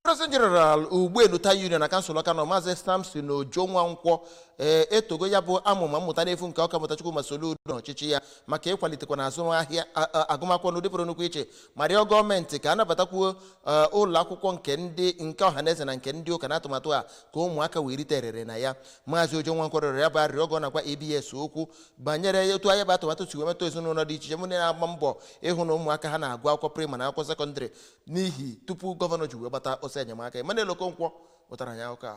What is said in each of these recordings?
President General Ugbenu ta Union na Council Ọka nọ Maazị Samson Ojo Nwankwo etogo ya bụ amụma mmụta n'efu nke Ọka Mmụta Chukwu Soludo n'ọchịchị ya maka ịkwalitekwa na azụmahịa agụmakwụkwọ n'ụdị pụrụ nnukwu iche ma rịọ gọọmenti ka anabatakwuo ụlọ akwụkwọ nke ọhaneze na nke ndị ụka na atụmatụ a ka ụmụaka wee rite erere na ya. Maazị Ojo Nwankwo rịọrọ ya bụ arịrịọ ọgọ nakwa ABS okwu banyere etu anya bụ atụmatụ si wee metụ ezinụlọ dị iche iche mụ na-agba mbọ ịhụ na ụmụaka ha na-agụ akwụkwọ praịmarị na akwụkwọ sekọndịrị n'ihi tupu gọvanọ ji wee gbata ọsọ enyemaka. Emmanuel Okonkwo wetara ya ụka.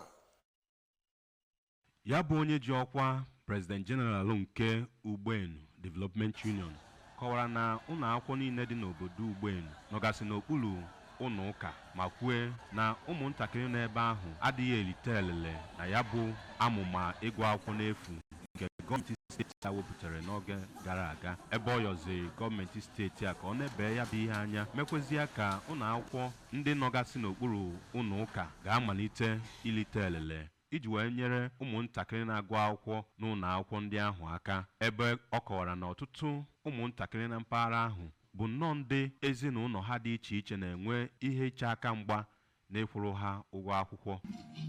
Ya bụ onye ji ọkwa President General nke Ugbenu Development Union kọwara na ụlọ akwụkwọ niile dị n'obodo Ugbenu nọgasị n'okpuru ụlọ ụka ma kwue na ụmụntakịrị n'ebe ahụ adịghị erite elele na ya bụ amụma ịgụ akwụkwọ n'efu nke gọọmenti steeti a wepụtara n'oge gara aga, ebe ọ yọziri gọọmenti steeti a ka ọ na-ebe ya bụ ihe anya mekwezie ka ụlọ akwụkwọ ndị nọgasị n'okpuru ụlọ ụka ga-amalite ilite elele iji wee nyere ụmụntakịrị na-agụ akwụkwọ n'ụlọ akwụkwọ ndị ahụ aka, ebe ọ kọwara na ọtụtụ ụmụntakịrị na mpaghara ahụ bụ nnọọ ndị ezinụlọ ha dị iche iche na-enwe ihe iche aka mgba na-ekwuru ha ụgwọ akwụkwọ.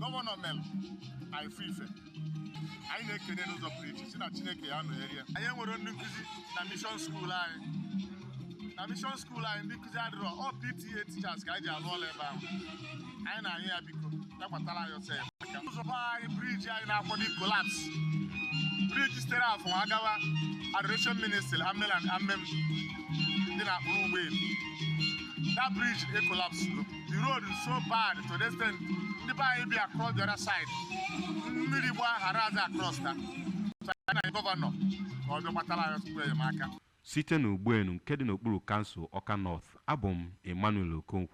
Gọvanọ Mel Ife anyị na-ekene n'ụzọ pụrụ iche si na Chineke ya nọnyere ya. Anyị nwere ndị nkụzi na mishọn skuul anyị. Na mishọn skuul anyị ndị nkụzi adịrọ ọ PTA teachers ka anyị ji alụ ọla ebe ahụ. Anyị na-anyị ya biko ya kpatara anyị ọsọ ya. Ụzọ anyị briji anyị na-akwado kolaps. Briji sitere afọ agawa Adoration Ministry Amel and Amem dị na Akpoola Ugbenu. That bridge collapsed. The road is so bad to the extent the bar be across the other side. Mmiri gba haraza across that. So I governor or the batala square maka. Site n'Ugbenu nke dị n'okpuru kansụl Ọka North, abụ m Emmanuel Okonkwo.